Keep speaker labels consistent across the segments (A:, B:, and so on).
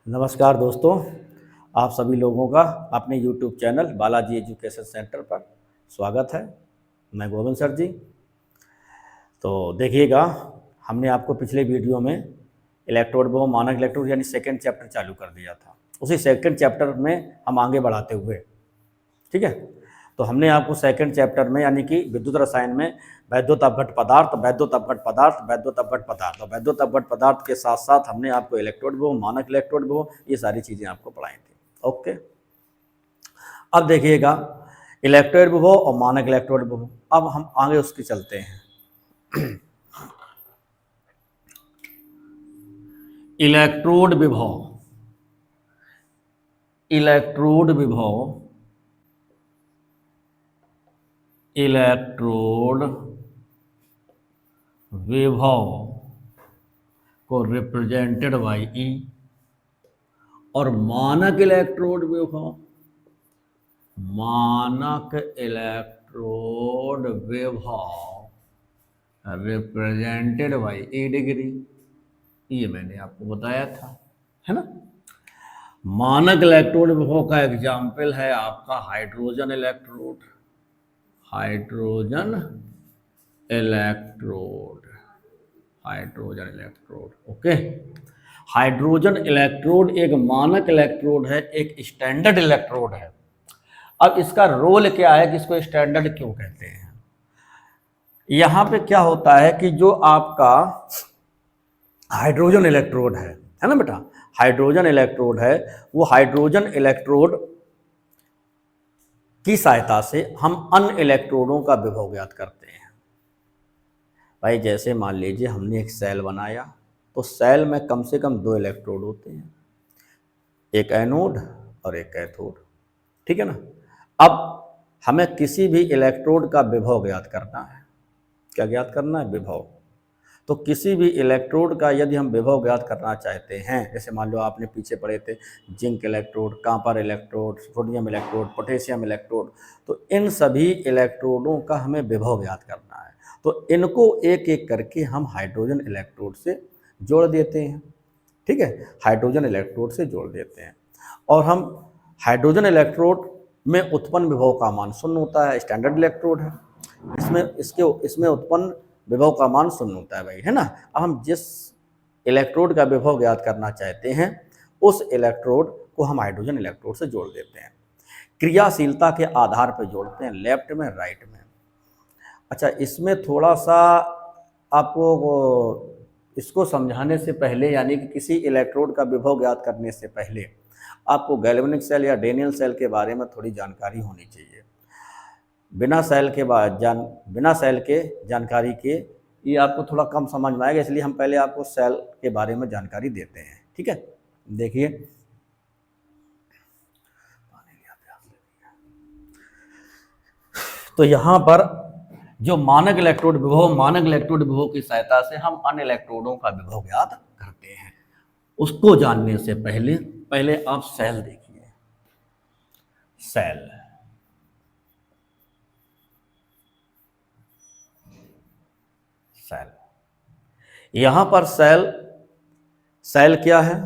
A: नमस्कार दोस्तों, आप सभी लोगों का अपने YouTube channel Balaji education centre पर स्वागत है। मैं गोविंद सर जी। तो देखिएगा, हमने आपको पिछले वीडियो में इलेक्ट्रोड व मानक इलेक्ट्रोड यानी सेकंड चैप्टर चालू कर दिया था। उसी सेकंड चैप्टर में हम आगे बढ़ाते हुए, ठीक है, तो हमने आपको सेकंड चैप्टर में यानी कि विद्युत रसायन में वैद्युत अपघट पदार्थ, वैद्युत अपघट पदार्थ, वैद्युत अपघट पदार्थ और वैद्युत अपघट पदार्थ के साथ साथ हमने आपको इलेक्ट्रोड विभव, मानक इलेक्ट्रोड विभव, ये सारी चीज़ें आपको पढ़ाई थी। ओके, अब देखिएगा इलेक्ट्रोड विभव और मानक इलेक्ट्रोड विभव, अब हम आगे उसके चलते हैं। इलेक्ट्रोड विभव, इलेक्ट्रोड विभव, इलेक्ट्रोड विभव को रिप्रेजेंटेड बाई ई और मानक इलेक्ट्रोड विभव, मानक इलेक्ट्रोड विभव रिप्रेजेंटेड बाई ए डिग्री। ये मैंने आपको बताया था, है ना। मानक इलेक्ट्रोड विभव का एग्जाम्पल है आपका hydrogen electrode, hydrogen electrode, hydrogen electrode. Okay, hydrogen electrode एक मानक इलेक्ट्रोड है, एक स्टैंडर्ड इलेक्ट्रोड है। अब इसका रोल क्या है कि इसको स्टैंडर्ड क्यों कहते हैं? यहां पे क्या होता है कि जो आपका हाइड्रोजन इलेक्ट्रोड है ना बेटा, हाइड्रोजन इलेक्ट्रोड है, वो हाइड्रोजन इलेक्ट्रोड की सहायता से हम अन्य इलेक्ट्रोडों का विभव ज्ञात करते हैं। भाई जैसे मान लीजिए हमने एक सेल बनाया, तो सेल में कम से कम 2 इलेक्ट्रोड होते हैं, एक एनोड और एक कैथोड, ठीक है ना। अब हमें किसी भी इलेक्ट्रोड का विभव ज्ञात करना है। क्या ज्ञात करना है? विभव। तो किसी भी इलेक्ट्रोड का यदि हम विभव ज्ञात करना चाहते हैं, जैसे मान लो आपने पीछे पढ़े थे zinc electrode, copper electrode, sodium electrode, potassium electrode, तो इन सभी इलेक्ट्रोडों का हमें विभव ज्ञात करना है। तो इनको एक एक करके हम हाइड्रोजन इलेक्ट्रोड से जोड़ देते हैं, ठीक है, हाइड्रोजन इलेक्ट्रोड से जोड़ देते हैं। और हम हाइड्रोजन इलेक्ट्रोड में उत्पन्न विभव का मान शून्य होता है, स्टैंडर्ड इलेक्ट्रोड है, इसमें उत्पन्न विभव का मान शून्य होता है भाई, है ना। अब हम जिस इलेक्ट्रोड का विभव ज्ञात करना चाहते हैं उस इलेक्ट्रोड को हम हाइड्रोजन इलेक्ट्रोड से जोड़ देते हैं, क्रियाशीलता के आधार पर जोड़ते हैं, लेफ्ट में राइट में। अच्छा, इसमें थोड़ा सा आपको इसको समझाने से पहले, यानी कि किसी इलेक्ट्रोड का विभव ज्ञात करने से पहले आपको गैल्वेनिक सेल या डेनियल सेल के बारे में थोड़ी जानकारी होनी चाहिए। बिना सेल के जानकारी के ये आपको थोड़ा कम समझ में आएगा, इसलिए हम पहले आपको सेल के बारे में जानकारी देते हैं, ठीक है। देखिए, तो यहाँ पर जो मानक इलेक्ट्रोड विभव की सहायता से हम अन्य इलेक्ट्रोडों का विभव ज्ञात करते हैं। उसको जानने से पहले आप सेल देखिए। सेल, सेल, यहां पर सेल क्या है?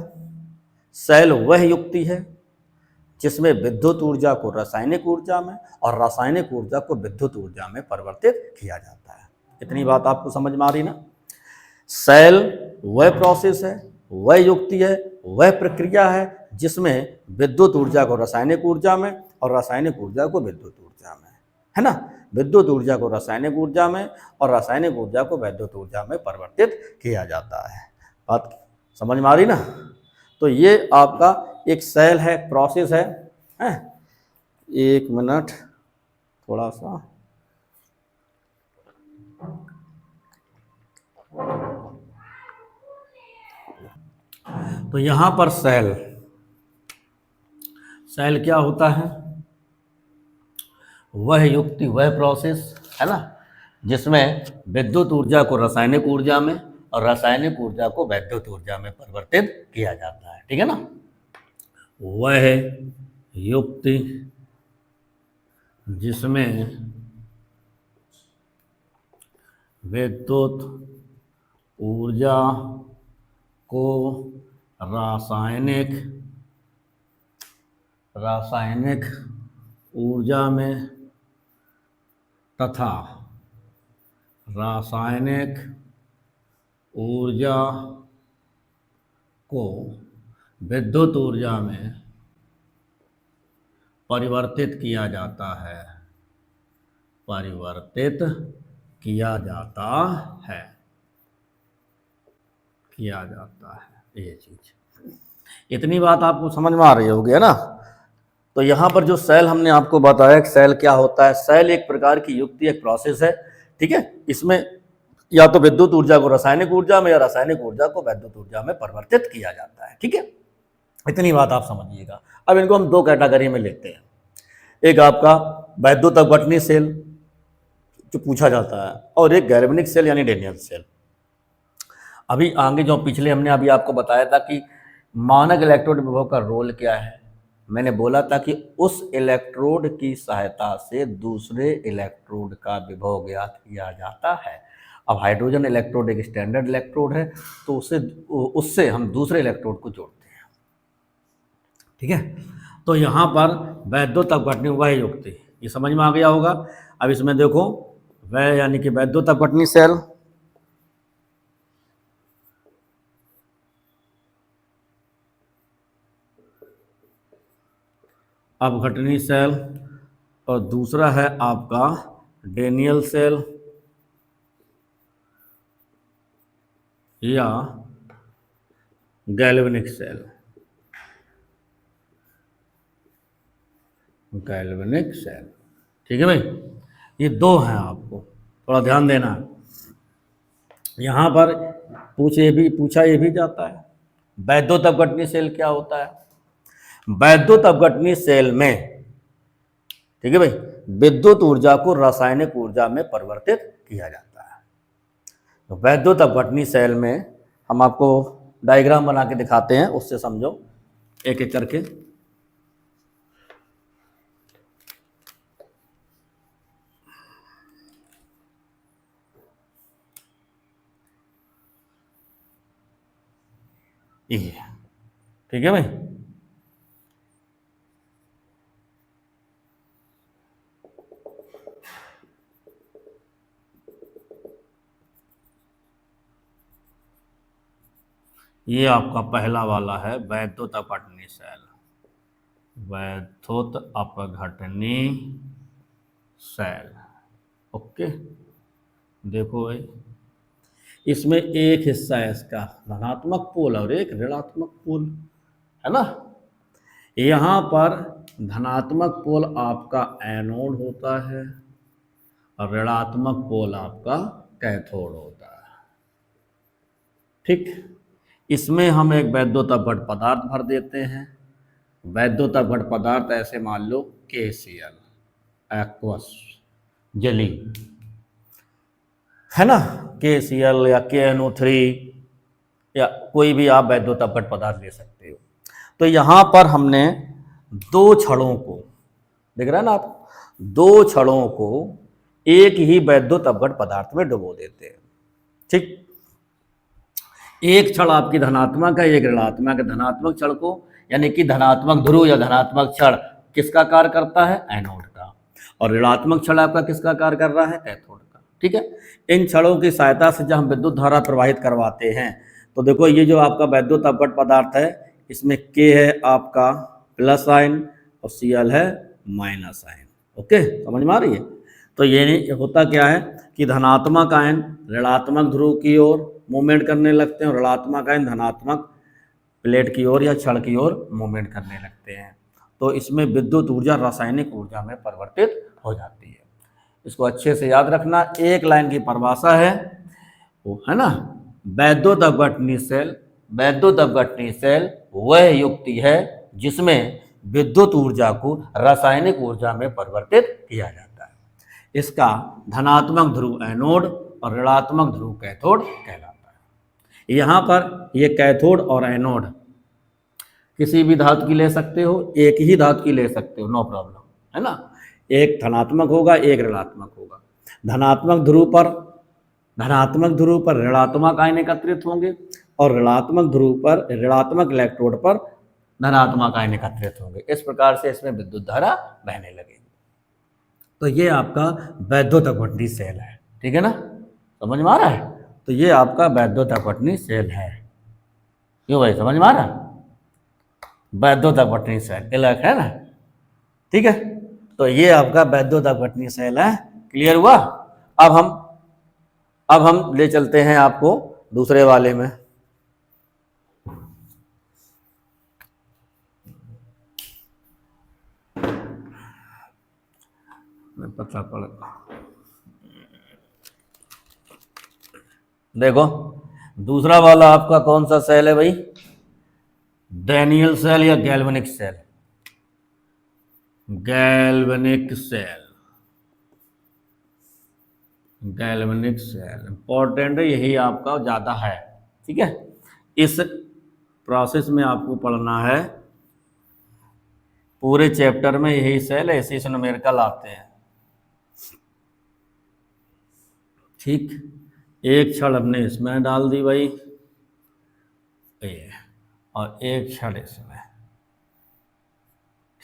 A: सेल वह युक्ति है जिसमें विद्युत ऊर्जा को रासायनिक ऊर्जा में और रासायनिक ऊर्जा को विद्युत ऊर्जा में परिवर्तित किया जाता है। इतनी बात आपको समझ में आ रही ना। सेल वह प्रोसेस है, वह युक्ति है, वह प्रक्रिया है जिसमें विद्युत ऊर्जा को रासायनिक ऊर्जा में और रासायनिक ऊर्जा को विद्युत ऊर्जा में, है ना, विद्युत ऊर्जा को रासायनिक ऊर्जा में और रासायनिक ऊर्जा को विद्युत ऊर्जा में परिवर्तित किया जाता है। बात समझ में आ रही ना। तो ये आपका एक सेल है, प्रोसेस है, हैं? एक मिनट, थोड़ा सा तो यहां पर सेल क्या होता है? वह युक्ति, वह प्रोसेस, है ना, जिसमें विद्युत ऊर्जा को रासायनिक ऊर्जा में और रासायनिक ऊर्जा को वैद्युत ऊर्जा में परिवर्तित किया जाता है, ठीक है ना। वह युक्ति जिसमें विद्युत ऊर्जा को रासायनिक रासायनिक ऊर्जा में तथा रासायनिक ऊर्जा को विद्युत ऊर्जा में परिवर्तित किया जाता है, परिवर्तित किया जाता है, किया जाता है। ये चीज, इतनी बात आपको समझ में आ रही होगी, है ना। तो यहाँ पर जो सेल हमने आपको बताया कि सेल क्या होता है, सेल एक प्रकार की युक्ति, एक प्रोसेस है, ठीक है। इसमें या तो विद्युत ऊर्जा को रासायनिक ऊर्जा में या रासायनिक ऊर्जा को विद्युत ऊर्जा में परिवर्तित किया जाता है, ठीक है। इतनी बात आप समझिएगा। अब इनको हम दो कैटेगरी में लेते हैं। एक आपका वैद्युत अपघटनी सेल जो पूछा जाता है, और एक गैल्वेनिक सेल यानी डेनियल सेल। अभी आगे जो पिछले हमने अभी आपको बताया था कि मानक इलेक्ट्रोड विभव का रोल क्या है, मैंने बोला था कि उस इलेक्ट्रोड की सहायता से दूसरे इलेक्ट्रोड का विभव ज्ञात किया जाता है। अब हाइड्रोजन इलेक्ट्रोड एक स्टैंडर्ड इलेक्ट्रोड है, तो उससे हम दूसरे इलेक्ट्रोड को जोड़ते हैं, ठीक है। तो यहाँ पर वैद्युत अपघटनी वह युक्ति, ये समझ में आ गया होगा। अब इसमें देखो, वह यानी कि वैद्युत अपघटनी सेल, अपघटनी सेल, और दूसरा है आपका डेनियल सेल या गैल्वेनिक सेल, गैल्वेनिक सेल, ठीक है भाई। ये दो हैं, आपको थोड़ा ध्यान देना है। यहाँ पर पूछा ये भी जाता है, वैद्युत अपघटनी सेल क्या होता है। वैद्युत अपघटनी सेल में, ठीक है भाई, विद्युत ऊर्जा को रासायनिक ऊर्जा में परिवर्तित किया जाता है। तो वैद्युत अपघटनी सेल में हम आपको डायग्राम बना के दिखाते हैं, उससे समझो एक एक करके। ये ठीक है भाई। ये आपका पहला वाला है वैद्युत अपघटनी सेल, वैद्युत अपघटनी सेल, ओके। देखो भाई, इसमें एक हिस्सा है इसका धनात्मक पोल और एक ऋणात्मक पोल, है ना। यहाँ पर धनात्मक पोल आपका एनोड होता है और ऋणात्मक पोल आपका कैथोड होता है, ठीक। इसमें हम एक वैद्युत अपघट पदार्थ भर देते हैं। वैद्युत अपघट पदार्थ ऐसे मान लो KCl, एक्वस, जली, है ना, KCl या KNO3 या कोई भी आप वैद्युत अपघट पदार्थ ले सकते हो। तो यहाँ पर हमने दो छड़ों को, देख रहे हैं ना आप, दो छड़ों को एक ही वैद्युत अपघट पदार्थ में डुबो देते हैं, ठीक। एक छड़ आपकी धनात्मक है, एक ऋणात्मक है। धनात्मक छड़ को यानी कि धनात्मक ध्रुव या धनात्मक छड़ किसका कार्य करता है, एनोड का, और ऋणात्मक छड़ आपका किसका कार्य कर रहा है, कैथोड का, ठीक है। इन छड़ों की सहायता से जब हम विद्युत धारा प्रवाहित करवाते हैं, तो देखो ये जो आपका वैद्युत अपघट पदार्थ है, इसमें K है आपका प्लस आयन और Cl है माइनस आयन, ओके, समझ में आ रही है। तो ये होता क्या है कि धनात्मक आयन ऋणात्मक ध्रुव की ओर मूवमेंट करने लगते हैं और ऋणात्मक आयन धनात्मक प्लेट की ओर या छड़ की ओर मूवमेंट करने लगते हैं। तो इसमें विद्युत ऊर्जा रासायनिक ऊर्जा में परिवर्तित हो जाती है। इसको अच्छे से याद रखना। एक लाइन की परिभाषा है वो, है ना, वैद्युत अपघटनी सेल, वैद्युत अपघटनी सेल वह युक्ति है जिसमें विद्युत ऊर्जा को रासायनिक ऊर्जा में परिवर्तित किया जाता है। इसका धनात्मक ध्रुव एनोड और ऋणात्मक ध्रुव कैथोड कहलाता है। यहाँ पर ये कैथोड और एनोड किसी भी धातु की ले सकते हो, एक ही धातु की ले सकते हो, नो प्रॉब्लम, है ना। एक धनात्मक होगा, एक ऋणात्मक होगा। धनात्मक ध्रुव पर ऋणात्मक आयन एकत्रित होंगे और ऋणात्मक ध्रुव पर, ऋणात्मक इलेक्ट्रोड पर धनात्मक आयन एकत्रित होंगे। इस प्रकार से इसमें विद्युत धारा बहने लगेगी। तो ये आपका वैद्युत अपवर्तनीय सेल है, ठीक है ना, समझ में आ रहा है। तो ये आपका वैद्युत अपवर्तनीय सेल है। क्यों भाई, समझ में आ रहा है? वैद्युत अपवर्तनीय सेल अलग है ना, ठीक है। तो ये आपका वैद्युत अपवर्तनीय सेल है। क्लियर हुआ? अब हम ले चलते हैं आपको दूसरे वाले में। पता पड़ा, देखो दूसरा वाला आपका कौन सा सेल है भाई? डैनियल सेल या galvanic cell? Galvanic cell, galvanic cell important है, यही आपका ज़्यादा है, ठीक है। इस प्रोसेस में आपको पढ़ना है, पूरे चैप्टर में यही सेल है, इसी से न्यूमेरिकल आते हैं, ठीक। एक छड़ हमने इसमें डाल दी भाई, ये, और एक छड़ इसमें,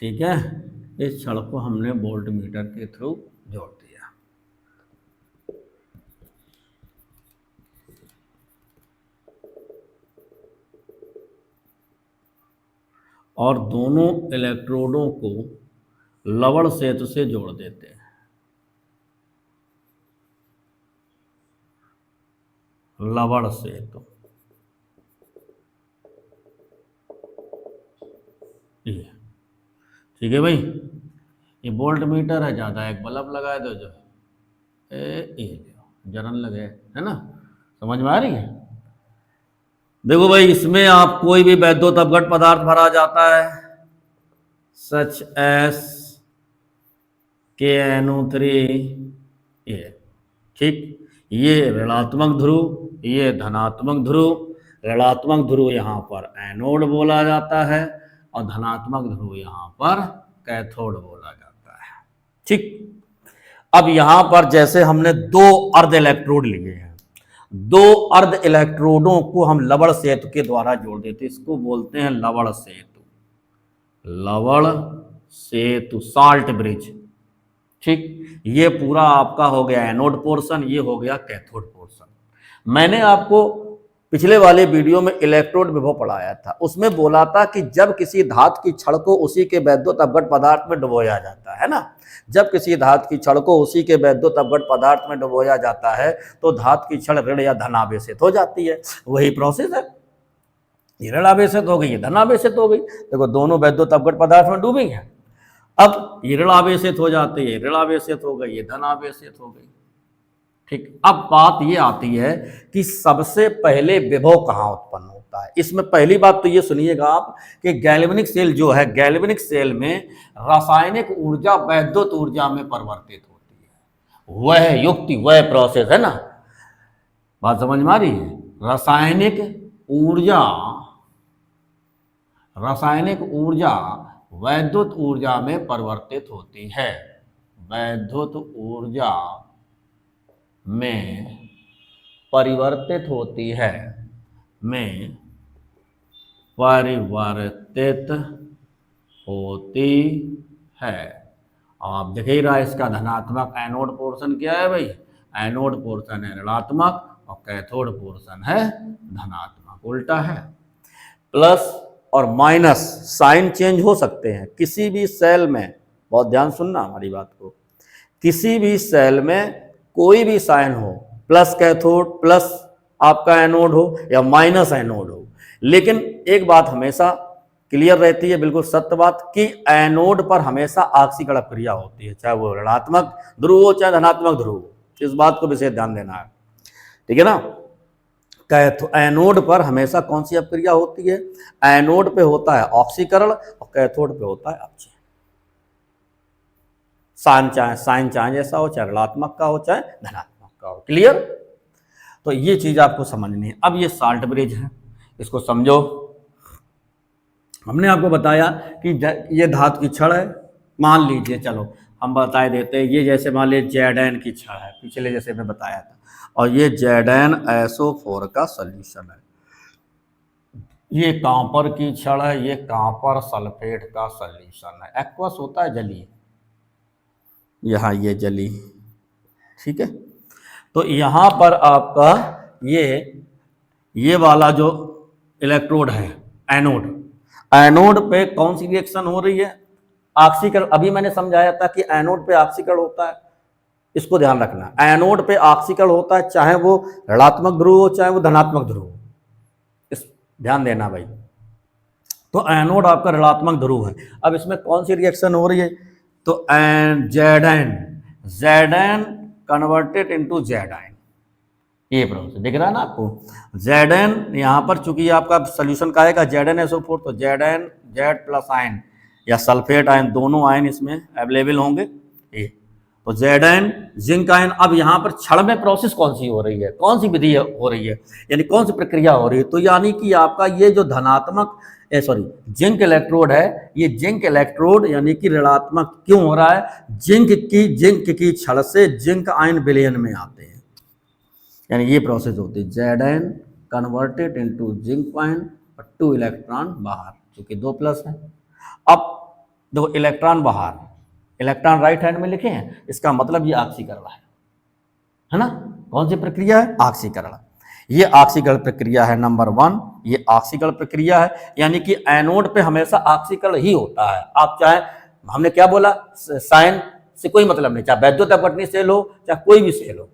A: ठीक है। इस छड़ को हमने वोल्ट मीटर के थ्रू जोड़ दिया। और दोनों इलेक्ट्रोडों को लवण सेतु से जोड़ देते हैं। लवण सेतु, ये ठीक है भाई। ये वोल्ट मीटर है, ज़्यादा एक बल्ब लगा दो जो ये जलन लगे, है ना, समझ में आ रही है। देखो भाई, इसमें आप कोई भी वैद्युत अपघट पदार्थ भरा जाता है, सच एस KNO3, ये ठीक। ये ऋणात्मक ध्रुव, ये धनात्मक ध्रुव। ऋणात्मक ध्रुव यहाँ पर एनोड बोला जाता है और धनात्मक ध्रुव यहाँ पर कैथोड बोला जाता है, ठीक। अब यहाँ पर जैसे हमने दो अर्ध इलेक्ट्रोड लिए हैं, दो अर्ध इलेक्ट्रोडों को हम लवण सेतु के द्वारा जोड़ देते हैं, इसको बोलते हैं लवण सेतु। लवण सेतु, साल्ट ब्रिज, ठीक। ये पूरा आपका हो गया एनोड पोर्शन, ये हो गया कैथोड पोर्शन। मैंने आपको पिछले वाले वीडियो में इलेक्ट्रोड विभव पढ़ाया था, उसमें बोला था कि जब किसी धातु की छड़ को उसी के वैद्युत अपघट पदार्थ में डुबोया जाता है ना, जब किसी धातु की छड़ को उसी के वैद्युत अपघट पदार्थ में डुबोया जाता है तो धातु की छड़ ऋण या धनावेशित हो जाती है। वही प्रोसेस है, ये ऋण आवेशित हो गई, ये धन आवेशित हो गई। देखो दोनों वैद्युत अपघट पदार्थ में डूबी है, अब ये ऋण आवेशित हो जाती है, ऋण आवेशित हो गई, ये धन आवेशित हो गई, ठीक। अब बात ये आती है कि सबसे पहले विभव कहाँ उत्पन्न होता है। इसमें पहली बात तो ये सुनिएगा आप कि गैल्वेनिक सेल जो है, गैल्वेनिक सेल में रासायनिक ऊर्जा वैद्युत ऊर्जा में परिवर्तित होती है। वह युक्ति, वह प्रोसेस है ना, बात समझ में आ रही है। रासायनिक ऊर्जा वैद्युत ऊर्जा में परिवर्तित होती है, वैद्युत ऊर्जा में परिवर्तित होती है, में परिवर्तित होती है। आप देख ही रहा, इसका धनात्मक एनोड पोर्शन क्या है भाई? एनोड पोर्शन है ऋणात्मक और कैथोड पोर्शन है धनात्मक, उल्टा है। प्लस और माइनस साइन चेंज हो सकते हैं किसी भी सेल में, बहुत ध्यान सुनना हमारी बात को। किसी भी सेल में कोई भी साइन हो, प्लस कैथोड, प्लस आपका एनोड हो या माइनस एनोड हो, लेकिन एक बात हमेशा क्लियर रहती है, बिल्कुल सत्य बात, कि एनोड पर हमेशा आक्सीकरण क्रिया होती है, चाहे वो ऋणात्मक ध्रुव हो चाहे धनात्मक ध्रुव हो। इस बात को विशेष ध्यान देना है, ठीक है ना। एनोड पर हमेशा कौन सी अपक्रिया होती है? एनोड पे होता है ऑक्सीकरण और कैथोड पे होता है अपचय। साइन चाहे जैसा हो, चाहे ऋणात्मक का हो चाहे धनात्मक का हो। क्लियर? तो ये चीज आपको समझनी है। अब ये साल्ट ब्रिज है, इसको समझो। हमने आपको बताया कि ये धातु की छड़ है, मान लीजिए, चलो हम बता देते हैं, ये जैसे मान लीजिए Zn की छड़ है, पिछले जैसे मैं बताया था, और ये Zn SO4 का सॉल्यूशन है। ये कॉपर की छड़ है, ये कॉपर सल्फेट का सॉल्यूशन है। एक्वस होता है जलीय, यहाँ ये जली, ठीक है। तो यहाँ पर आपका ये वाला जो इलेक्ट्रोड है, एनोड, एनोड पे कौन सी रिएक्शन हो रही है? ऑक्सीकरण। अभी मैंने समझाया था कि एनोड पे ऑक्सीकरण होता है, इसको ध्यान रखना। एनोड पे ऑक्सीकरण होता है, चाहे वो ऋणात्मक ध्रुव हो चाहे वो धनात्मक ध्रुव हो, इस ध्यान देना भाई। तो एनोड आपका ऋणात्मक ध्रुव है। अब इसमें कौन सी रिएक्शन हो रही है? तो Z N converted into Z ion, ये प्रोसेस दिख रहा है ना आपको। जेड एन यहाँ पर चूंकि आपका सोल्यूशन का आएगा ZnSO4, तो जेड प्लस आयन या सल्फेट आयन, दोनों आयन इसमें अवेलेबल होंगे। ये तो Zn जिंक आयन। अब यहाँ पर क्षण में प्रोसेस कौन सी हो रही है, कौन सी विधि हो रही है, यानी कौन सी प्रक्रिया हो रही है? तो यानी कि आपका ये जो धनात्मक जिंक इलेक्ट्रोड है, ये जिंक इलेक्ट्रोड यानी कि ऋणात्मक क्यों हो रहा है? जिंक की छड़ से जिंक आयन विलयन में आते हैं, यानी ये प्रोसेस होती है। Zn converted into zinc ion और 2 इलेक्ट्रॉन बाहर, क्योंकि 2 प्लस है। अब दो इलेक्ट्रॉन बाहर, इलेक्ट्रॉन राइट हैंड में लिखे हैं, इसका मतलब ये ऑक्सीकरण है ना। कौन सी प्रक्रिया है? ऑक्सीकरण। ये ऑक्सीकरण प्रक्रिया है नंबर 1, ये ऑक्सीकरण प्रक्रिया है, यानी कि एनोड पे हमेशा ऑक्सीकरण ही होता है। आप चाहे, हमने क्या बोला, साइन से कोई मतलब नहीं, चाहे वैद्युत अपवर्तनीय सेल हो चाहे कोई भी सेल हो।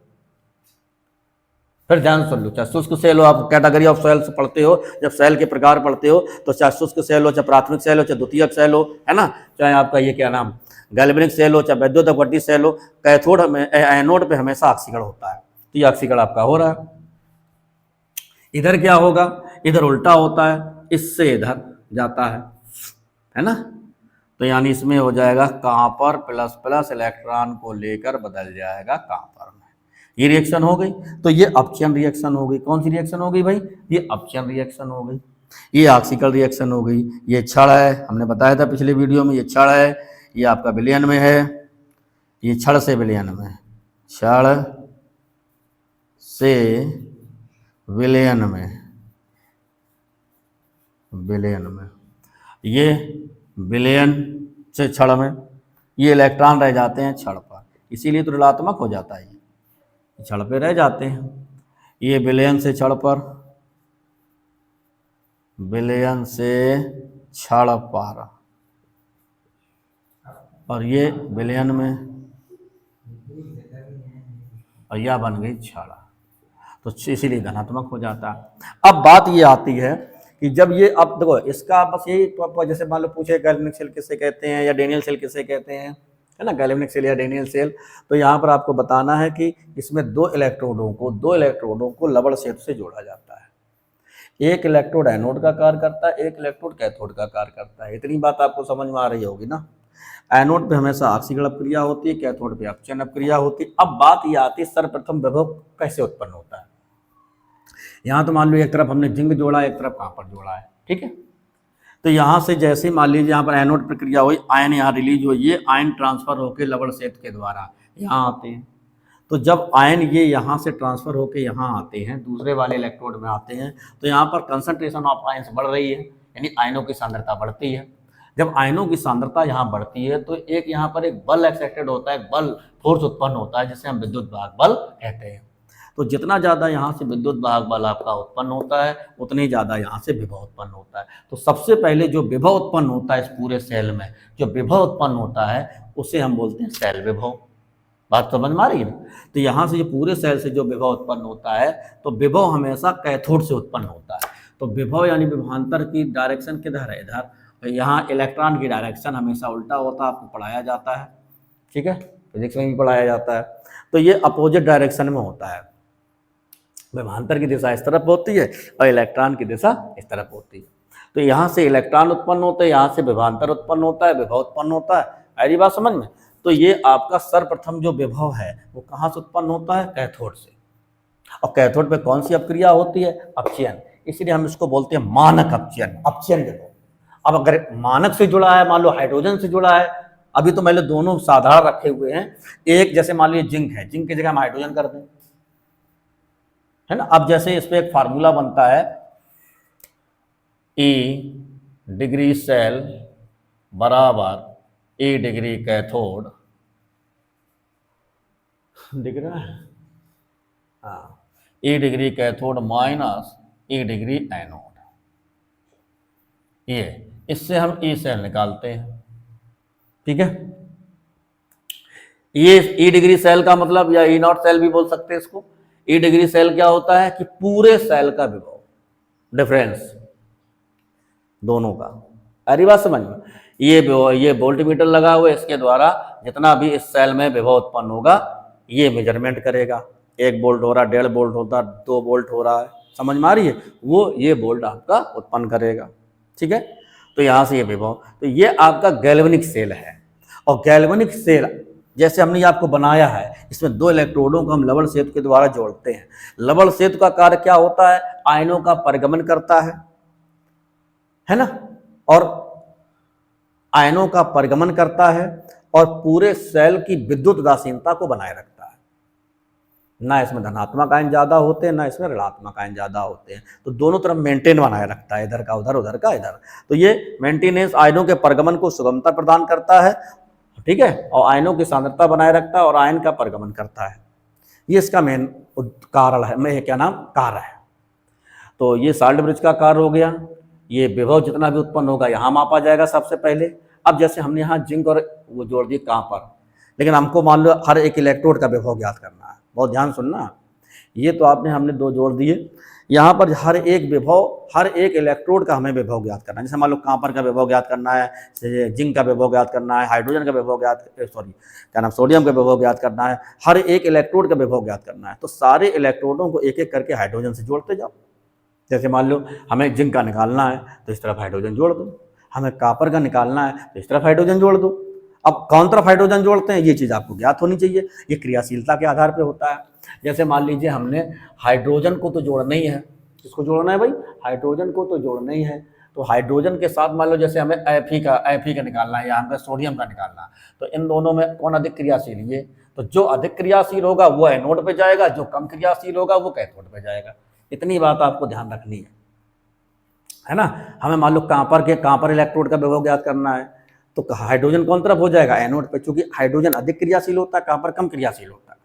A: फिर ध्यान सुन लो, चाहे शुष्क सेल हो, आप कैटेगरी ऑफ सेल्स पढ़ते हो, जब सेल के प्रकार पढ़ते हो, तो चाहे शुष्क सेल हो, चाहे प्राथमिक सेल हो, चाहे द्वितीयक सेल हो, है ना, चाहे आपका ये क्या नाम गैल्वेनिक सेल हो, चाहे वैद्युत अपवर्तनीय सेल हो, कैथोड एनोड पे हमेशा ऑक्सीकरण होता है। तो ये ऑक्सीकरण आपका हो रहा है। इधर क्या होगा? इधर उल्टा होता है, इससे इधर जाता है ना। तो यानी इसमें हो जाएगा कॉपर प्लस प्लस इलेक्ट्रॉन को लेकर बदल जाएगा कॉपर में, ये रिएक्शन हो गई। तो ये अपचयन रिएक्शन हो गई। कौन सी रिएक्शन हो गई भाई? ये अपचयन रिएक्शन हो गई, ये ऑक्सीकरण रिएक्शन हो गई। ये क्षण है, हमने बताया था पिछले वीडियो में, ये क्षण है, ये आपका विलयन में है, ये क्षण से विलयन में, क्षण से विलयन में, विलयन में, ये विलयन से क्षण में, ये इलेक्ट्रॉन रह जाते हैं क्षण पर, इसीलिए तो ऋणात्मक हो जाता है, ये क्षण पे रह जाते हैं। ये विलयन से क्षण पर, विलयन से क्षण पर, और ये विलयन में, और यह बन गई क्षण, तो इसीलिए धनात्मक हो जाता है। अब बात ये आती है कि जब ये, अब देखो इसका बस यही, तो जैसे मान लो पूछे गैल्वेनिक सेल किसे कहते हैं या डेनियल सेल किसे कहते हैं, है ना, गैल्वेनिक सेल या डेनियल सेल, तो यहाँ पर आपको बताना है कि इसमें दो इलेक्ट्रोडों को लवण सेतु से जोड़ा जाता है। एक इलेक्ट्रोड एनोड का कार्य करता है, एक इलेक्ट्रोड कैथोड का कार्य करता है। इतनी बात आपको समझ में आ रही होगी ना। एनोड पे हमेशा ऑक्सीकरण अपक्रिया होती है, कैथोड पे अपचयन अपक्रिया होती है। अब बात ये आती है सर्वप्रथम विभव कैसे उत्पन्न होता है। यहाँ तो मान लो एक तरफ हमने जिंक जोड़ा है, एक तरफ कॉपर जोड़ा है, ठीक है। तो यहाँ से जैसे मान लीजिए यहाँ पर एनोड प्रक्रिया हुई, आयन यहाँ रिलीज हुई, ये आयन ट्रांसफर होकर लवण सेतु के द्वारा यहाँ आते हैं। तो जब आयन ये यहाँ से ट्रांसफर होकर यहाँ आते हैं, दूसरे वाले इलेक्ट्रोड में आते हैं, तो यहाँ पर कंसंट्रेशन ऑफ आयन्स बढ़ रही है, यानी आयनों की सांद्रता बढ़ती है। जब आयनों की सांद्रता यहाँ बढ़ती है तो एक यहाँ पर एक बल एक्सेप्टेड होता है, बल फोर्स उत्पन्न होता है, जिसे हम विद्युत वाहक बल कहते हैं। तो जितना ज़्यादा यहाँ से विद्युत वाहक बल आपका उत्पन्न होता है, उतनी ज़्यादा यहाँ से विभव उत्पन्न होता है। तो सबसे पहले जो विभव उत्पन्न होता है इस पूरे सेल में, जो विभव उत्पन्न होता है उसे हम बोलते हैं सेल विभव। बात समझ में आ रही है? तो यहाँ से जो पूरे सेल से जो विभव उत्पन्न होता है, तो विभव हमेशा कैथोड से उत्पन्न होता है। तो विभव यानी विभवांतर की डायरेक्शन किधर है? इधर। तो यहाँ इलेक्ट्रॉन की डायरेक्शन हमेशा उल्टा होता है, आपको पढ़ाया जाता है, ठीक है, फिजिक्स में भी पढ़ाया जाता है। तो ये अपोजिट डायरेक्शन में होता है, विभवांतर की दिशा इस तरफ होती है और इलेक्ट्रॉन की दिशा इस तरफ होती है। तो यहाँ से इलेक्ट्रॉन उत्पन्न होते हैं, यहाँ से विभवांतर उत्पन्न होता है, विभव उत्पन्न होता है। आई बात समझ में? तो ये आपका सर्वप्रथम जो विभव है वो कहाँ से उत्पन्न होता है? कैथोड से। और कैथोड पे कौन सी अपक्रिया होती है? अपचयन। इसलिए हम इसको बोलते हैं मानक अपचयन, अपचयन विभव। अब अगर मानक से जुड़ा है, मान लो हाइड्रोजन से जुड़ा है, अभी तो मैंने दोनों साधारण रखे हुए हैं, एक जैसे मान लीजिए जिंक है, जिंक की जगह हम हाइड्रोजन कर दें, है ना। अब जैसे इस पे एक फार्मूला बनता है ई डिग्री सेल बराबर ई डिग्री कैथोड, दिख रहा है, हाँ, ई degree cathode minus E degree anode. ये इससे हम ई सेल निकालते हैं, ठीक है। ये ई डिग्री सेल का मतलब, या ई नॉट सेल भी बोल सकते हैं इसको। ई डिग्री सेल क्या होता है कि पूरे सेल का विभव डिफरेंस दोनों का। अरे बात समझ में, ये वोल्टमीटर लगा हुआ है, इसके द्वारा जितना भी इस सेल में विभव उत्पन्न होगा ये मेजरमेंट करेगा। 1 वोल्ट हो रहा, 1.5 वोल्ट होता, 2 वोल्ट हो रहा है, समझ में आ रही है, वो ये वोल्ट आपका उत्पन्न करेगा, ठीक है। तो यहाँ से ये विभव, तो ये आपका गैल्वेनिक सेल है। और गैल्वेनिक सेल जैसे हमने आपको बनाया है, इसमें 2 इलेक्ट्रोडों को हम लवण सेतु के द्वारा जोड़ते हैं। लवण सेतु का कार्य क्या होता है, आयनों का परिगमन करता है ना, और आयनों का परिगमन करता है और पूरे सेल की विद्युत उदासीनता को बनाए रखता है। ना इसमें धनात्मक आयन ज्यादा होते हैं, ना इसमें ऋणात्मक आयन ज्यादा होते हैं, तो दोनों तरफ मेंटेन बनाए रखता है, इधर का उधर, उधर का इधर। तो ये मेंटेनेंस आयनों के परिगमन को सुगमता प्रदान करता है, ठीक है, और आयनों की सांद्रता बनाए रखता है और आयन का परिगमन करता है। ये इसका मेन कारण है, मैं क्या नाम कार्य है। तो ये साल्ट ब्रिज का कार्य हो गया। ये विभव जितना भी उत्पन्न होगा यहाँ मापा जाएगा सबसे पहले। अब जैसे हमने यहाँ जिंक और वो जोड़ दिए कॉपर, लेकिन हमको मान लो हर एक इलेक्ट्रोड का विभव ज्ञात करना है, बहुत ध्यान सुनना। ये तो हमने 2 जोड़ दिए, यहाँ पर हर एक विभव, हर एक इलेक्ट्रोड का हमें विभव ज्ञात करना है। जैसे मान लो कॉपर का विभव ज्ञात करना है, जिंक का विभव ज्ञात करना है, हाइड्रोजन का विभव ज्ञात, सोडियम का विभव ज्ञात करना है, हर एक इलेक्ट्रोड का विभव ज्ञात करना है। तो सारे इलेक्ट्रोडों को एक एक करके हाइड्रोजन से जोड़ते जाओ। जैसे मान लो हमें जिंक का निकालना है तो इस तरफ हाइड्रोजन जोड़ दो, हमें कॉपर का निकालना है तो इस तरफ हाइड्रोजन जोड़ दो। अब कौन तरफ हाइड्रोजन जोड़ते हैं ये चीज़ आपको ज्ञात होनी चाहिए, ये क्रियाशीलता के आधार पर होता है। जैसे मान लीजिए हमने हाइड्रोजन को तो जोड़ना ही है, किसको जोड़ना है भाई, हाइड्रोजन को तो जोड़ना ही है। तो हाइड्रोजन के साथ मान लो जैसे हमें एफ ई का निकालना है या हमें सोडियम का निकालना है, तो इन दोनों में कौन अधिक क्रियाशील, ये। तो जो अधिक क्रियाशील होगा वो एनोड पे जाएगा, जो कम क्रियाशील होगा वो कैथोड पे जाएगा। इतनी बात आपको ध्यान रखनी है ना। हमें मान लो कॉपर इलेक्ट्रोड का विभव ज्ञात करना है, तो हाइड्रोजन कौन तरफ हो जाएगा, एनोड पे, क्योंकि हाइड्रोजन अधिक क्रियाशील होता है, कॉपर कम क्रियाशील होता है।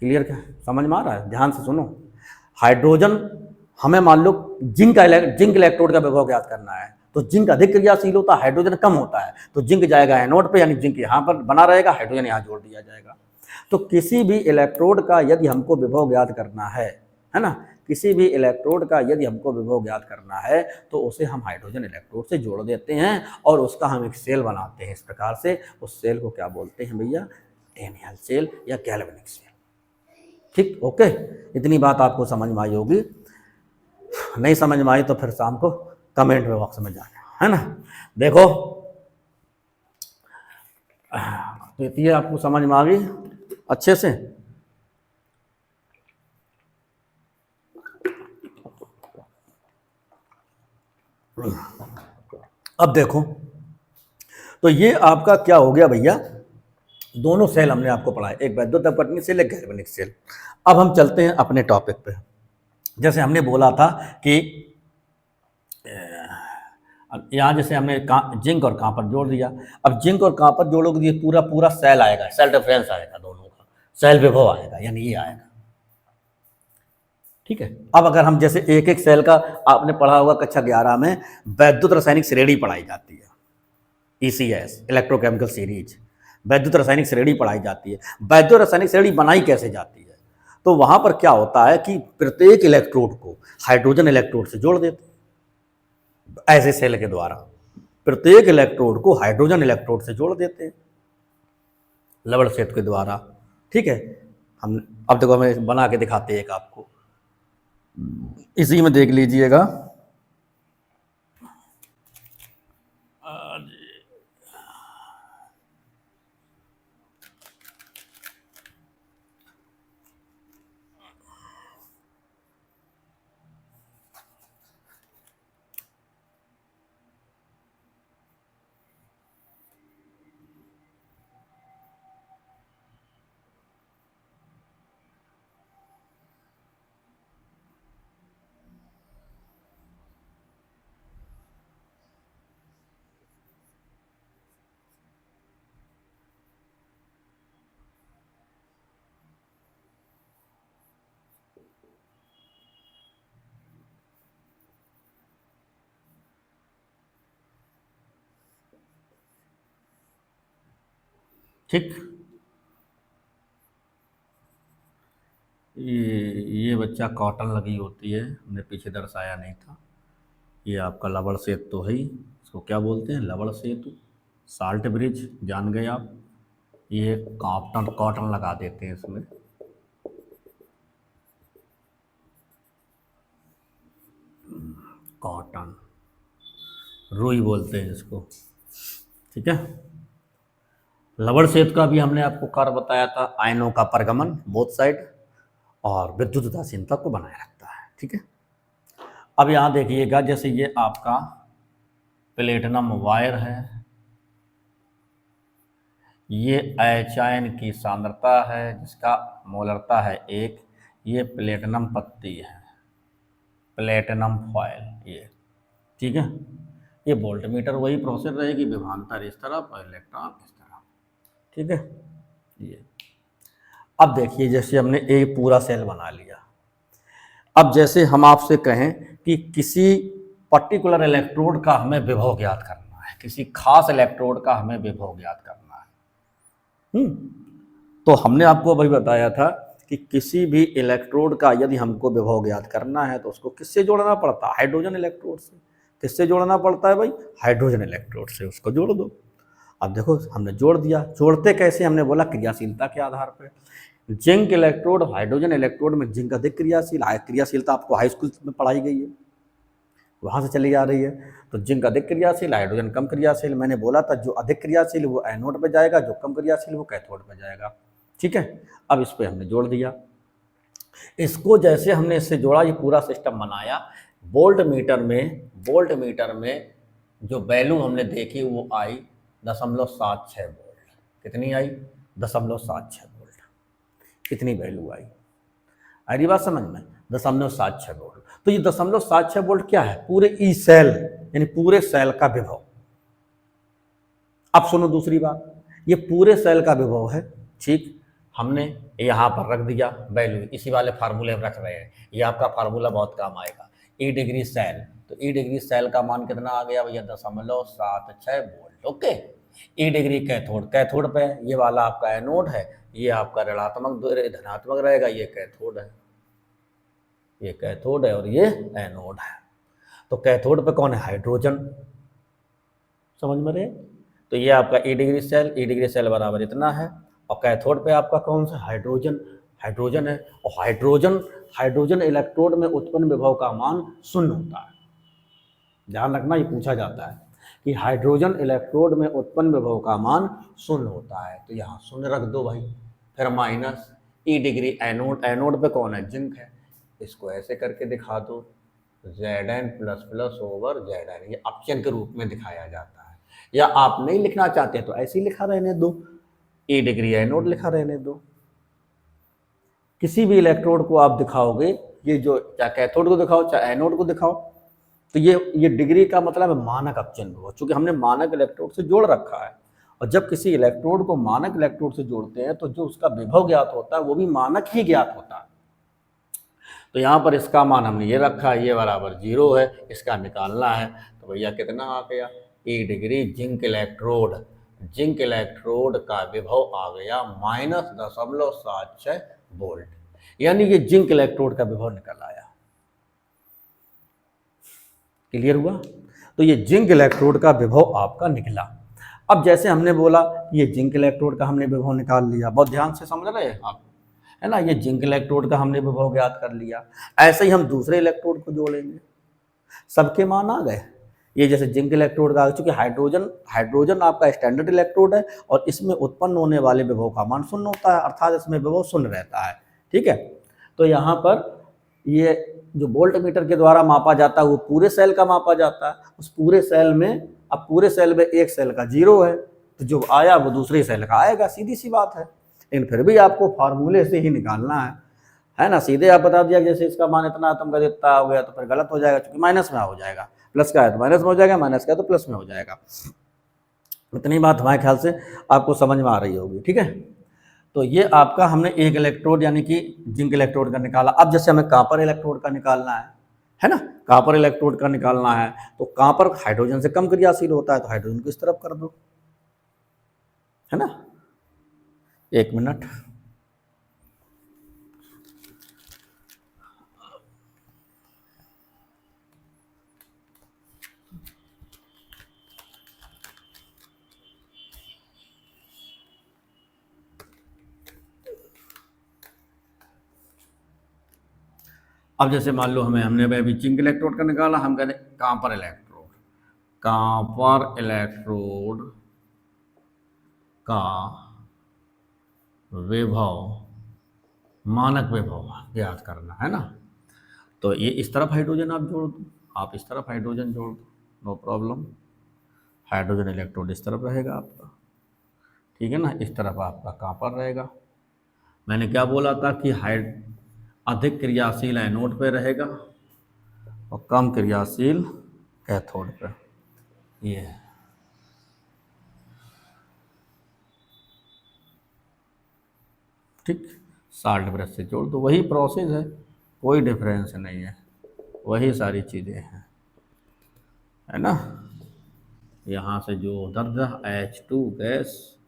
A: क्लियर, क्या समझ में आ रहा है, ध्यान से सुनो। हाइड्रोजन, हमें मान लो जिंक इलेक्ट्रोड का विभव ज्ञात करना है, तो जिंक अधिक क्रियाशील होता है, हाइड्रोजन कम होता है, तो जिंक जाएगा एनोड पे, यानी जिंक यहाँ पर बना रहेगा, हाइड्रोजन यहाँ जोड़ दिया जाएगा। तो किसी भी इलेक्ट्रोड का यदि हमको विभव ज्ञात करना है ना, किसी भी इलेक्ट्रोड का यदि हमको विभव ज्ञात करना है तो उसे हम हाइड्रोजन इलेक्ट्रोड से जोड़ देते हैं और उसका हम एक सेल बनाते हैं इस प्रकार से। उस सेल को क्या बोलते हैं भैया, डेनियल सेल या गैल्वेनिक सेल। ठीक, ओके, इतनी बात आपको समझ में आई होगी। नहीं समझ में आई तो फिर शाम को कमेंट बॉक्स में जाना, है ना। देखो, तो ये आपको समझ में आ गई अच्छे से। अब देखो, तो ये आपका क्या हो गया भैया, दोनों सेल हमने आपको पढ़ाए, एक वैद्युत अपघटनीय सेल, एक गैल्वेनिक सेल। अब हम चलते हैं अपने टॉपिक पे। जैसे हमने बोला था कि यहाँ जैसे हमने जिंक और कॉपर जोड़ दिया। अब जिंक और कॉपर जोड़ोगे तो पूरा पूरा सेल आएगा, सेल डिफरेंस आएगा, दोनों का सेल विभव आएगा, यानी ये आएगा, ठीक है। अब अगर हम जैसे एक एक सेल का, आपने पढ़ा होगा कक्षा 11 में वैद्युत रासायनिक श्रेणी पढ़ाई जाती है, ECS इलेक्ट्रोकेमिकल सीरीज, वैद्युत रासायनिक श्रेणी पढ़ाई जाती है। वैद्युत रासायनिक श्रेणी बनाई कैसे जाती है, तो वहां पर क्या होता है कि प्रत्येक इलेक्ट्रोड को हाइड्रोजन इलेक्ट्रोड से जोड़ देते हैं, ऐसे सेल के द्वारा प्रत्येक इलेक्ट्रोड को हाइड्रोजन इलेक्ट्रोड से जोड़ देते हैं लवण सेतु के द्वारा, ठीक है। हम अब देखो हमें बना के दिखाते हैं एक आपको, इसी में देख लीजिएगा। ठीक। ये बच्चा कॉटन लगी होती है, हमने पीछे दर्शाया नहीं था। ये आपका लवण सेतु तो है ही, इसको क्या बोलते हैं, लवण सेतु, साल्ट ब्रिज, जान गए आप। ये कॉटन कॉटन लगा देते हैं इसमें। कॉटन, रुई बोलते हैं इसको, ठीक है। लवण सेतु का भी हमने आपको कार्य बताया था, आयनों का परगमन बोथ साइड और विद्युत उदासीनता को बनाए रखता है, ठीक है। अब यहाँ देखिएगा, जैसे ये आपका प्लेटिनम वायर है, ये एच आयन की सांद्रता है जिसका मोलरता है 1, ये प्लेटिनम पत्ती है, प्लेटिनम फॉयल ये, ठीक है। ये वोल्ट मीटर वही प्रोसेस रहेगी, विभवांतर इस तरफ और इलेक्ट्रॉन इस तरफ, ठीक है। ये अब देखिए, जैसे हमने एक पूरा सेल बना लिया। अब जैसे हम आपसे कहें कि किसी पर्टिकुलर इलेक्ट्रोड का हमें विभव ज्ञात करना है, किसी खास इलेक्ट्रोड का हमें विभव ज्ञात करना है, तो हमने आपको अभी बताया था कि किसी भी इलेक्ट्रोड का यदि हमको विभव ज्ञात करना है तो उसको किससे जोड़ना पड़ता है, हाइड्रोजन इलेक्ट्रोड से। किससे जोड़ना पड़ता है भाई, हाइड्रोजन इलेक्ट्रोड से, उसको जोड़ दो। अब देखो हमने जोड़ दिया, जोड़ते कैसे, हमने बोला क्रियाशीलता के आधार पर। जिंक इलेक्ट्रोड हाइड्रोजन इलेक्ट्रोड में जिंक अधिक क्रियाशील, क्रियाशीलता आपको हाई स्कूल में पढ़ाई गई है, वहाँ से चली जा रही है। तो जिंक अधिक क्रियाशील, हाइड्रोजन कम क्रियाशील। मैंने बोला था जो अधिक क्रियाशील वो एनोड पे जाएगा, जो कम क्रियाशील वो कैथोड पे जाएगा, ठीक है। अब इस पर हमने जोड़ दिया। इसको जैसे हमने इससे जोड़ा, ये पूरा सिस्टम बनाया। वोल्ट मीटर में जो वैल्यू हमने देखी वो आई 0.76 वोल्ट। कितनी आई, 0.76 वोल्ट, कितनी वैल्यू आई, आ रही बात समझ में, 0.76 वोल्ट। तो ये 0.76 वोल्ट क्या है, पूरे ई सेल यानी पूरे सेल का विभव। अब सुनो दूसरी बात, ये पूरे सेल का विभव है, ठीक। हमने यहाँ पर रख दिया वैल्यू, इसी वाले फार्मूले में रख रहे हैं, ये आपका फार्मूला बहुत काम आएगा। ई डिग्री सेल, तो ई डिग्री सेल का मान कितना आ गया भैया, 0.76 वोल्ट, ओके। ई डिग्री कैथोड, कैथोड पे ये वाला आपका एनोड है, ये आपका ऋणात्मक धनात्मक रहेगा, ये कैथोड है, ये कैथोड है और ये एनोड है। तो कैथोड पे कौन है, हाइड्रोजन, समझ में रहे। तो ये आपका ई डिग्री सेल बराबर इतना है, और कैथोड पे आपका कौन सा, हाइड्रोजन, हाइड्रोजन है। और हाइड्रोजन इलेक्ट्रोड में उत्पन्न विभव का मान 0 होता है। ध्यान रखना, ये पूछा जाता है कि हाइड्रोजन इलेक्ट्रोड में उत्पन्न विभव का मान 0 होता है, तो यहाँ 0 रख दो भाई। फिर minus E degree anode, anode पे कौन है, जिंक है, इसको ऐसे करके दिखा दो, Zn++ ये ऑप्शन के रूप में दिखाया जाता है। या आप नहीं लिखना चाहते तो ऐसे ही लिखा रहने दो, ई डिग्री एनोड लिखा रहने दो। किसी भी इलेक्ट्रोड को आप दिखाओगे, ये जो चाहे कैथोड को दिखाओ चाहे एनोड को दिखाओ, तो ये डिग्री का मतलब है मानक अपचन विभव, चूंकि हमने मानक इलेक्ट्रोड से जोड़ रखा है। और जब किसी इलेक्ट्रोड को मानक इलेक्ट्रोड से जोड़ते हैं तो जो उसका विभव ज्ञात होता है वो भी मानक ही ज्ञात होता है। तो यहाँ पर इसका मान हमने ये रखा है, ये बराबर 0 है, इसका निकालना है। तो भैया कितना आ गया, ई डिग्री जिंक इलेक्ट्रोड का विभव आ गया -0.76 वोल्ट, यानी ये जिंक इलेक्ट्रोड का विभव निकल आया। क्लियर हुआ। तो ये जिंक इलेक्ट्रोड का विभव आपका निकला। अब जैसे हमने बोला ये जिंक इलेक्ट्रोड का हमने विभव निकाल लिया, बहुत ध्यान से समझ रहे हैं आप, है ना। ये जिंक इलेक्ट्रोड का हमने विभव ज्ञात कर लिया। ऐसे ही हम दूसरे इलेक्ट्रोड को जोड़ेंगे, सबके मान आ गए। ये जैसे जिंक इलेक्ट्रोड का, चूंकि हाइड्रोजन आपका स्टैंडर्ड इलेक्ट्रोड है और इसमें उत्पन्न होने वाले विभव का मान 0 होता है, अर्थात इसमें विभव 0 रहता है, ठीक है। तो यहाँ पर ये जो वोल्ट मीटर के द्वारा मापा जाता है वो पूरे सेल का मापा जाता है। उस पूरे सेल में, अब पूरे सेल में एक सेल का 0 है, तो जो आया वो दूसरे सेल का आएगा, सीधी सी बात है। लेकिन फिर भी आपको फार्मूले से ही निकालना है ना। सीधे आप बता दिया जैसे इसका मान इतना तुमका इतना हो गया तो फिर गलत हो जाएगा, क्योंकि माइनस में हो जाएगा, प्लस का है तो माइनस में हो जाएगा, माइनस का है तो प्लस में हो जाएगा। इतनी बात हमारे ख्याल से आपको समझ में आ रही होगी, ठीक है। तो ये आपका हमने एक इलेक्ट्रोड यानी कि जिंक इलेक्ट्रोड का निकाला। अब जैसे हमें कॉपर इलेक्ट्रोड का निकालना है ना, कॉपर इलेक्ट्रोड का निकालना है तो कॉपर हाइड्रोजन से कम क्रियाशील होता है, तो हाइड्रोजन को इस तरफ कर दो, है ना। एक मिनट। अब जैसे मान लो हमने अभी जिंक इलेक्ट्रोड का निकाला, हम कहते हैं कॉपर इलेक्ट्रोड। कॉपर इलेक्ट्रोड का विभव, मानक विभव ज्ञात करना है ना। तो ये इस तरफ हाइड्रोजन आप जोड़ दो, आप इस तरफ हाइड्रोजन जोड़ दो, नो प्रॉब्लम। हाइड्रोजन इलेक्ट्रोड इस तरफ रहेगा आपका, ठीक है ना। इस तरफ आपका कॉपर रहेगा। मैंने क्या बोला था कि अधिक क्रियाशील एनोड पे रहेगा और कम क्रियाशील कैथोड पे। ये है, ठीक। साल्ट ब्रश से जोड़ दो, वही प्रोसेस है, कोई डिफरेंस नहीं है, वही सारी चीज़ें हैं, है ना। यहाँ से जो उधर H2 गैस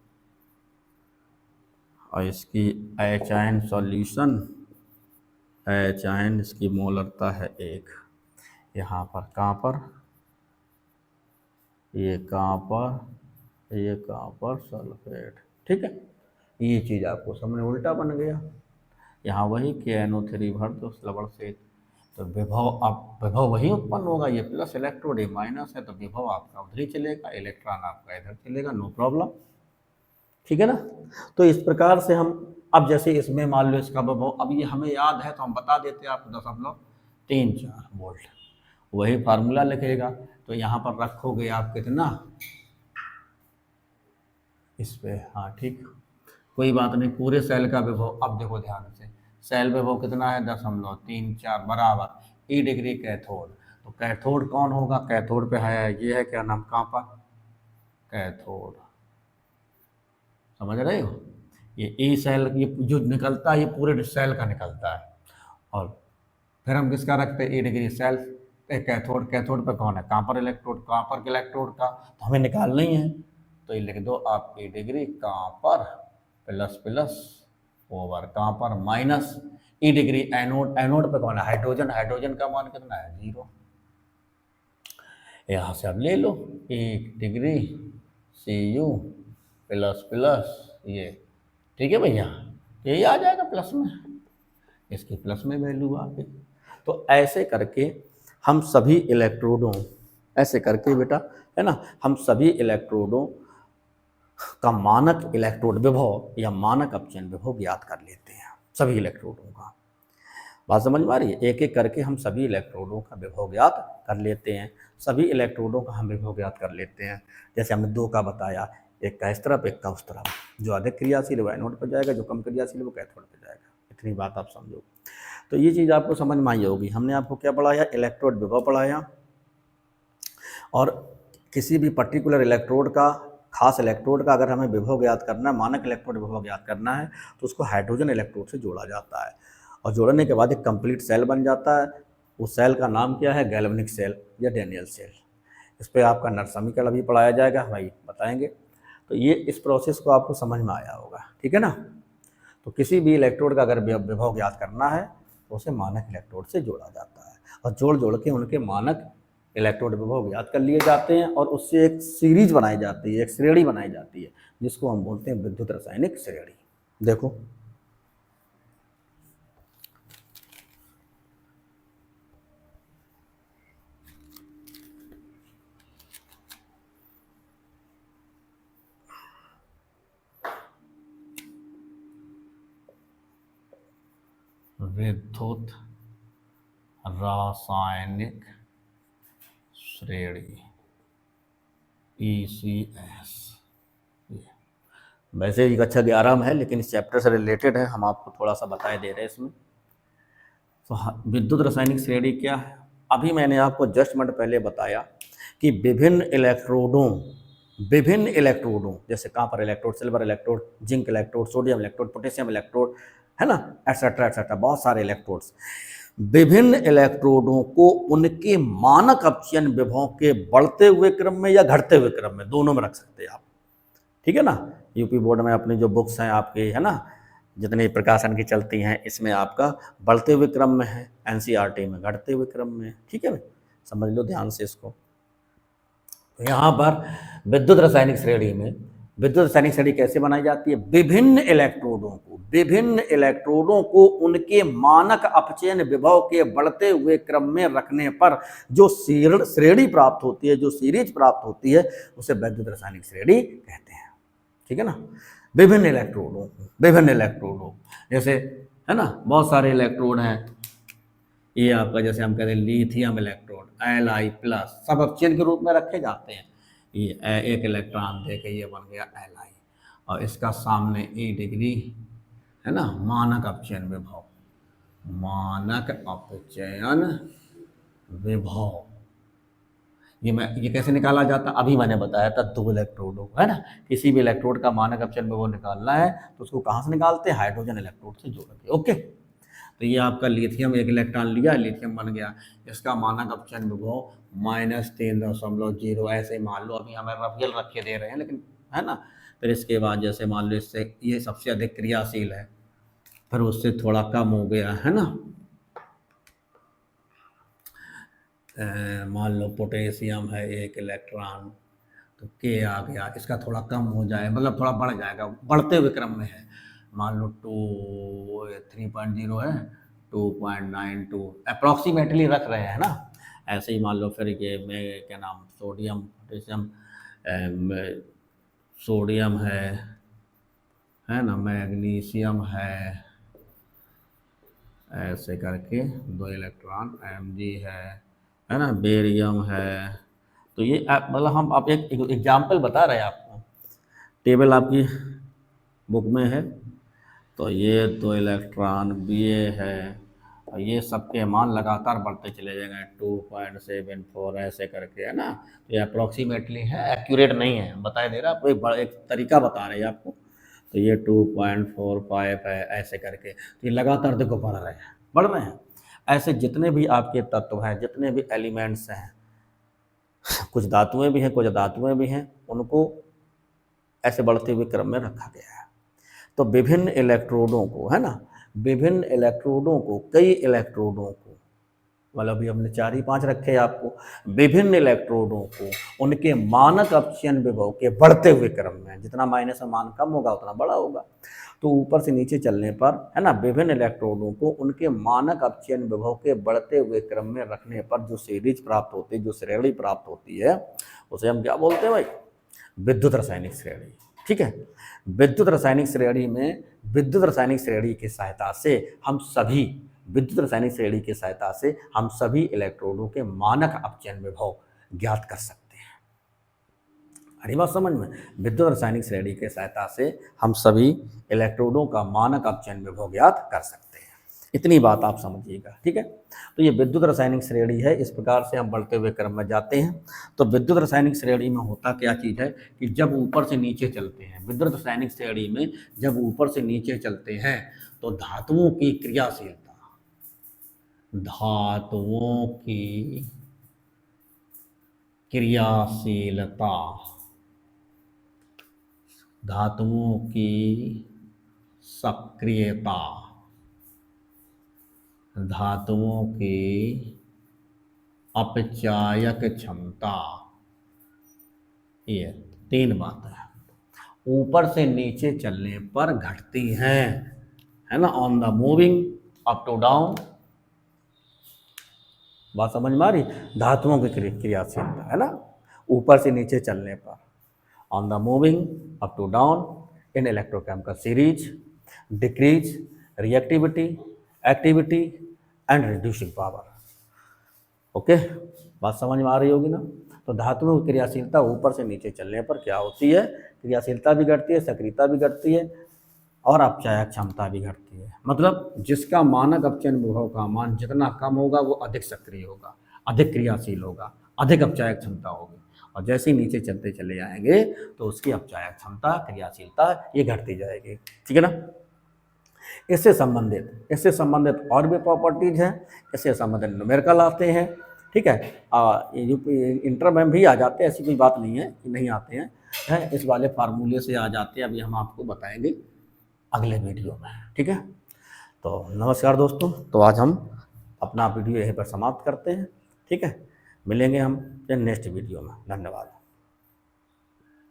A: और इसकी H सॉल्यूशन, H इसकी मोलरता है 1। यहाँ पर कॉपर, ये कॉपर सल्फेट, ठीक है। ये चीज़ आपको समझ उल्टा बन गया। यहाँ वही KNO3 भर दो उस लबड़ से, तो विभव वही उत्पन्न होगा। ये प्लस इलेक्ट्रोड, ये माइनस है, तो विभव आपका उधर ही चलेगा, इलेक्ट्रॉन आपका इधर चलेगा, नो प्रॉब्लम, ठीक है ना। तो इस प्रकार से हम, अब जैसे इसमें मान लो इसका विभव, अब ये हमें याद है तो हम बता देते हैं आपको, 0.34 वोल्ट, वही फार्मूला लिखेगा। तो यहाँ पर रखोगे आप कितना इस पे, हाँ ठीक, कोई बात नहीं। पूरे सेल का विभव, अब देखो ध्यान से, सेल विभव कितना है, 0.34 बराबर ई डिग्री कैथोड। तो कैथोड कौन होगा, कैथोड पे है, ये है क्या नाम, कॉपर कैथोड, समझ रहे हो। ये ई सेल, ये जो निकलता है ये पूरे सेल का निकलता है। और फिर हम किसका रखते हैं, ई डिग्री सेल कैथोड। कैथोड पे कौन है, कॉपर इलेक्ट्रोड, कॉपर के इलेक्ट्रोड का तो हमें निकालना ही है। तो ये लिख दो आप, E degree copper plus plus over copper minus E degree anode. Anode पे कौन है, हाइड्रोजन। हाइड्रोजन का मान कितना है, 0। यहाँ से आप ले लो 1 डिग्री Cu प्लस प्लस ये, ठीक है भैया, यही आ जाएगा प्लस में, इसकी प्लस में वैल्यू आ गई। तो ऐसे करके हम सभी इलेक्ट्रोडों, ऐसे करके बेटा, है ना, हम सभी इलेक्ट्रोडों का मानक इलेक्ट्रोड विभव या मानक अपचयन विभव ज्ञात कर लेते हैं, सभी इलेक्ट्रोडों का। बात समझ में आ रही है। एक एक करके हम सभी इलेक्ट्रोडों का विभव ज्ञात कर लेते हैं, सभी इलेक्ट्रोडों का हम विभव ज्ञात कर लेते हैं। जैसे हमने 2 का बताया, एक का इस तरफ, एक का उस तरफ। जो अधिक क्रियाशील है वो एनोड पर जाएगा, जो कम क्रियाशील है वो कैथोड पर जाएगा। इतनी बात आप समझो। तो ये चीज़ आपको समझ में आई होगी। हमने आपको क्या पढ़ाया, इलेक्ट्रोड विभव पढ़ाया, और किसी भी पर्टिकुलर इलेक्ट्रोड का, खास इलेक्ट्रोड का अगर हमें विभव ज्ञात करना है, मानक इलेक्ट्रोड विभव ज्ञात करना है, तो उसको हाइड्रोजन इलेक्ट्रोड से जोड़ा जाता है, और जोड़ने के बाद एक कंप्लीट सेल बन जाता है। उस सेल का नाम क्या है, गैल्वेनिक सेल या डैनियल सेल। इस पर आपका नर्समीकरण अभी पढ़ाया जाएगा, भाई बताएंगे। तो ये इस प्रोसेस को आपको समझ में आया होगा, ठीक है ना। तो किसी भी इलेक्ट्रोड का अगर विभव ज्ञात करना है तो उसे मानक इलेक्ट्रोड से जोड़ा जाता है, और जोड़ के उनके मानक इलेक्ट्रोड विभव ज्ञात कर लिए जाते हैं, और उससे एक सीरीज बनाई जाती है, एक श्रेणी बनाई जाती है, जिसको हम बोलते हैं विद्युत रासायनिक श्रेणी। देखो विद्युत रासायनिक श्रेणी ECS। वैसे ही कक्षा 11 में है, लेकिन इस चैप्टर से रिलेटेड है, हम आपको थोड़ा सा बताए दे रहे हैं इसमें। तो विद्युत रासायनिक श्रेणी क्या है, अभी मैंने आपको जस्ट मिनट पहले बताया कि विभिन्न इलेक्ट्रोडों जैसे copper electrode, silver electrode, zinc electrode, sodium electrode, potassium electrode, है ना, एटसेट्रा एटसेट्रा, बहुत सारे इलेक्ट्रोड्स। विभिन्न इलेक्ट्रोडों को उनके मानक अपचयन विभव के बढ़ते हुए क्रम में या घटते हुए क्रम में, दोनों में रख सकते हैं आप, ठीक है ना। यूपी बोर्ड में अपनी जो बुक्स हैं आपकी, है ना, जितनी प्रकाशन की चलती हैं, इसमें आपका बढ़ते हुए क्रम में है, एनसीईआरटी में घटते हुए क्रम में है। ठीक है भाई, समझ लो ध्यान से इसको। यहाँ पर विद्युत रासायनिक श्रेणी में, विद्युत रासायनिक श्रेणी कैसे बनाई जाती है? विभिन्न इलेक्ट्रोडों को उनके मानक अपचयन विभव के बढ़ते हुए क्रम में रखने पर जो श्रेणी प्राप्त होती है, जो सीरीज प्राप्त होती है, उसे विद्युत रासायनिक श्रेणी कहते हैं। ठीक है ना, विभिन्न इलेक्ट्रोडों, जैसे, है ना, बहुत सारे इलेक्ट्रोड हैं। ये आपका जैसे हम कहते हैं लिथियम इलेक्ट्रोड Li+, सब अपचयन के रूप में रखे जाते हैं। ये एक इलेक्ट्रॉन देके ये बन गया Li, और इसका सामने E डिग्री, है ना, मानक अपचयन विभव, मानक अपचयन विभव। ये कैसे निकाला जाता? अभी मैंने बताया था, दो इलेक्ट्रोडों को, है ना, किसी भी इलेक्ट्रोड का मानक अपचयन विभव निकालना है तो उसको कहाँ से निकालते हैं? हाइड्रोजन इलेक्ट्रोड से जोड़ के। ओके, तो ये आपका लिथियम, एक इलेक्ट्रॉन लिया, लिथियम बन गया, इसका मानक अपचयन विभव -3.0 ऐसे मान लो, अभी हमें रफियल रख के दे रहे हैं, लेकिन, है ना। फिर इसके बाद जैसे मान लो इससे ये सबसे अधिक क्रियाशील है, फिर उससे थोड़ा कम हो गया, है ना, मान लो पोटेशियम है, एक इलेक्ट्रॉन, तो के आ गया, इसका थोड़ा कम हो जाए, मतलब थोड़ा बढ़ जाएगा, बढ़ते हुए क्रम में है, मान लो 3.0 है, 2.92 अप्रॉक्सीमेटली रख रहे हैं ना। ऐसे ही मान लो फिर ये मैं क्या नाम, सोडियम, पोटेशियम, सोडियम है ना, मैग्नीशियम है, ऐसे करके 2 इलेक्ट्रॉन, Mg है ना, बेरियम है। तो ये मतलब हम आप एक एग्जाम्पल बता रहे हैं आपको, टेबल आपकी बुक में है। तो ये 2 इलेक्ट्रॉन Ba है, और ये सबके मान लगातार बढ़ते चले जाएंगे, 2.74 ऐसे करके, है ना। तो ये अप्रॉक्सीमेटली है, एक्यूरेट नहीं है, बताया दे रहा आपको, एक तरीका बता रहे हैं आपको। तो ये 2.45 है, ऐसे करके। तो ये लगातार देखो बढ़ रहे हैं। ऐसे जितने भी आपके तत्व हैं, जितने भी एलिमेंट्स हैं, कुछ धातुएं भी हैं, कुछ अधातुएं भी हैं, उनको ऐसे बढ़ते हुए क्रम में रखा गया है। तो विभिन्न इलेक्ट्रोडों को, है ना, विभिन्न इलेक्ट्रोडों को, कई इलेक्ट्रोडों को, मतलब अभी हमने 4 ही 5 रखे हैं आपको, विभिन्न इलेक्ट्रोडों को उनके मानक अपचयन विभव के बढ़ते हुए क्रम में, जितना माइनस में मान कम होगा उतना बड़ा होगा, तो ऊपर से नीचे चलने पर, है ना, विभिन्न इलेक्ट्रोडों को उनके मानक अपचयन विभव के बढ़ते हुए क्रम में रखने पर जो सीरीज प्राप्त होती है, जो श्रेणी प्राप्त होती है, उसे हम क्या बोलते हैं भाई? विद्युत रासायनिक श्रेणी। ठीक है, विद्युत रासायनिक श्रेणी में, विद्युत रासायनिक श्रेणी की सहायता से हम सभी, विद्युत रासायनिक श्रेणी की सहायता से हम सभी इलेक्ट्रोडों के मानक अपचयन विभव ज्ञात कर सकते हैं। अरे बात समझ में? विद्युत रासायनिक श्रेणी की सहायता से हम सभी इलेक्ट्रोडों का मानक अपचयन विभव ज्ञात कर सकते हैं। इतनी बात आप समझिएगा। ठीक है, तो ये विद्युत रासायनिक श्रेणी है, इस प्रकार से हम बढ़ते हुए क्रम में जाते हैं। तो विद्युत रासायनिक श्रेणी में होता क्या चीज़ है कि जब ऊपर से नीचे चलते हैं, विद्युत रासायनिक श्रेणी में जब ऊपर से नीचे चलते हैं तो धातुओं की क्रियाशीलता, धातुओं की क्रियाशीलता, धातुओं की सक्रियता, धातुओं की अपचायक क्षमता, ये 3 बातें हैं। ऊपर से नीचे चलने पर घटती हैं, है ना, on the moving up to down, बात समझ में आ रही? धातुओं की क्रियाशीलता, है ना, ऊपर से नीचे चलने पर, on the moving up to down in electrochemical series, decrease reactivity, activity and reducing power. Okay, बात समझ में आ रही होगी ना। तो धातुओं की क्रियाशीलता ऊपर से नीचे चलने पर क्या होती है? क्रियाशीलता भी घटती है, सक्रियता भी घटती है, और अपचायक क्षमता भी घटती है। मतलब जिसका मानक अपचयन विभव का मान जितना कम होगा वो अधिक सक्रिय होगा, अधिक क्रियाशील होगा, अधिक अपचायक क्षमता होगी, और जैसे ही नीचे चलते चले जाएंगे तो उसकी अपचायक क्षमता, क्रियाशीलता ये घटती जाएगी। ठीक है ना। इससे संबंधित और भी प्रॉपर्टीज हैं, इससे संबंधित न्यूमेरिकल आते हैं। ठीक है। इंटर में भी आ जाते हैं, ऐसी कोई बात नहीं है कि नहीं आते हैं, इस वाले फार्मूले से आ जाते हैं। अभी हम आपको बताएंगे अगले वीडियो में, ठीक है। तो नमस्कार दोस्तों, तो आज हम अपना वीडियो यहीं पर समाप्त करते हैं, ठीक है। मिलेंगे हम नेक्स्ट वीडियो में। धन्यवाद।